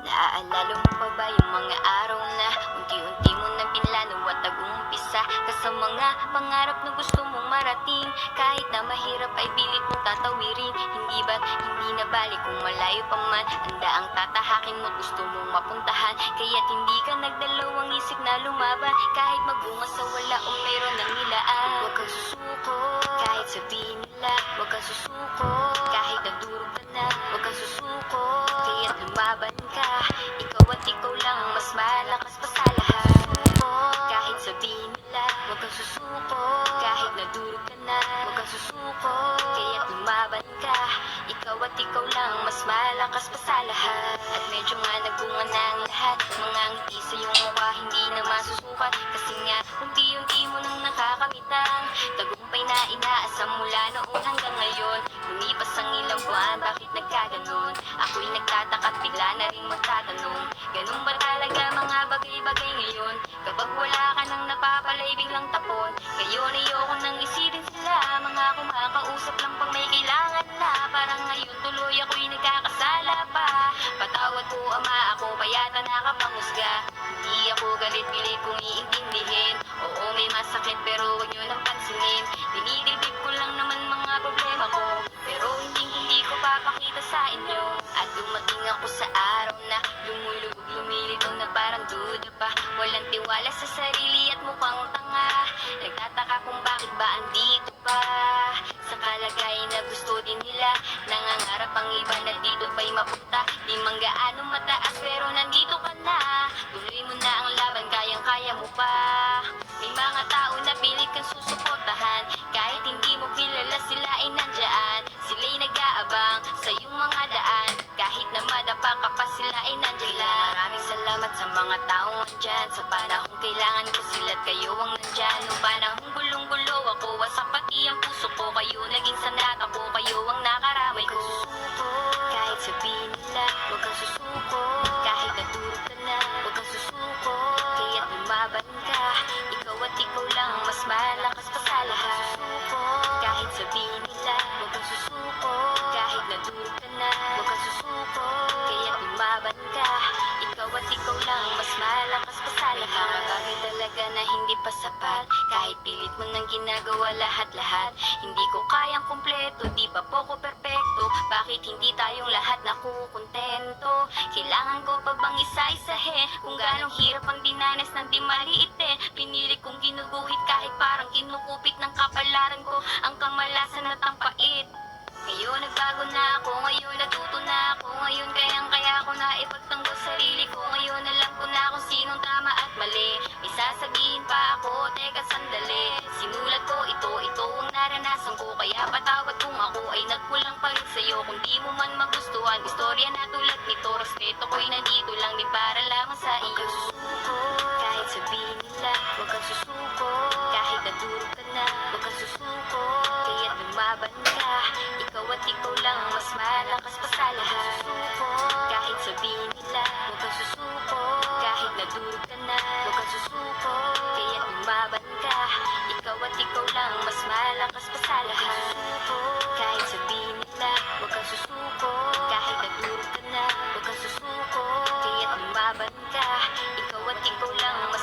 Naaalala mo pa ba yung mga araw na unti-unti mo nang pinlano at nag-uumpisa ka sa mga pangarap na gusto mong marating? Kahit na mahirap ay pilit mong tatawirin. Hindi ba't hindi na balik kung malayo pa man? Handa ang tatahakin mo, gusto mong mapuntahan. Kaya't hindi ka nagdalawang isip na lumaban. Kahit magbunga sa wala o meron ng nilaan. Huwag kang susuko, kahit sabihin nila. Huwag kang susuko, kahit nadurog ka na. Huwag kang susuko, kaya't lumaban ka. Ikaw at ikaw lang ang mas malakas pa sa lahat. Susuko, kahit sabihin nila. Huwag kang susuko, kahit nadurog ka na. Huwag kang susuko, kaya't lumaban ka. Ikaw at ikaw lang ang mas malakas pa sa lahat. At medyo nga nagbunga na ang lahat. Mga ngiti sa iyong mukha hindi na masusukat. Kasi nga unti-unti mo nang nakakamit ang tagumpay na inaasam mula noon hanggang ngayon. Lumipas ang ilang buwan, bakit nagkaganon? Ako'y nagtataka at bigla na rin magtatanong, ganun ba talaga mga bagay-bagay ngayon? Kapag wala ka nang napapalay biglang tapon. Ngayon ayoko nang isipin sila, mga kumakausap lang pag may kailangan na. Parang ngayon tuloy ako'y nagkakasala pa. Patawad po ama, ako pa yata nakapanghusga. Hindi ako galit-pilit kung iintindihin. Oo may masakit pero huwag nyo nang pansinin. Dinidibdib ko lang naman mga problema ko, pero hindi ko papakita sa inyo. At dumating ako sa araw na lumulubog, lumilito na parang duda pa. Walang tiwala sa sarili at mukhang tanga. Nagtataka kung bakit ba andito pa. Sa kalagayan na gusto din nila, nangangarap ang iba na dito pa'y mapunta. Di man gaano mataas pero nandito ka na. Tuloy mo na ang laban, kayang-kaya mo pa. May mga tao na pilit kang susuportahan. Kahit hindi mo kilala sila ay nandyan. Sila'y nag-aabang sa iyong mga daan. Kahit na madapa ka pa sila ay nandyan lang. Maraming salamat sa mga taong nandyan. Sa panahong kailangan ko sila't kayo ang nandyan. Nung panahong gulong-gulo ako, wasak pati ang puso ko. Kayo naging sanata ko, kayo ang nakaramay ko. Susuko, kahit sabihin nila. Huwag kang susuko, kahit nadurog ka na. Huwag kang susuko, kaya't lumaban ka. Ikaw at ikaw lang ang mas malakas pa sa lahat. Susuko, kahit sabihin nila. Huwag kang susuko, kahit nadurog ka na. Huwag kang susuko, kaya't lumaban ka. Ikaw at ikaw lang ang mas malakas pa sa lahat. May mga bagay talaga na hindi pa sapat. Kahit pilit mo nang ginagawa lahat-lahat. Hindi ko kayang kumpleto, di pa po ko perpekto. Bakit hindi tayong lahat nakukontento? Kailangan ko pa bang isa-isahin kung ganong hirap ang dinanas ng di maliit eh. Pinili kong ginuguhit kahit parang kinukupit ng kapalaran ko ang kamalasan at ang pait. Ngayon nagbago na ako, ngayon natuto na ako. Ngayon kayang-kaya ko na ipagtanggol sarili ko. Ngayon alam ko na kung sinong tama at mali. May sasabihin pa ako, teka sandali. Sinulat ko ito ang naranasan ko. Kaya patawad kung ako ay nagkulang pa rin sa'yo. Kung di mo man magustuhan, istorya na tulad nito. Respeto ko'y nandito lang din para lamang sa iyo. Susuko, kahit sabihin nila. Huwag kang susuko, kahit nadurog ka na. Huwag kang susuko, kaya't lumaban ka. Ikaw at ikaw lang ang mas malakas pa sa lahat. Susuko, kahit sabihin nila. Huwag kang susuko, kahit nadurog ka na. Huwag kang susuko, kaya't lumaban ka. Ikaw at ikaw lang ang mas malakas pa sa lahat. Susuko, kahit sabihin nila. Huwag kang susuko, kahit nadurog ka na. Huwag kang susuko, kaya't lumaban ka. Ikaw at ikaw lang ang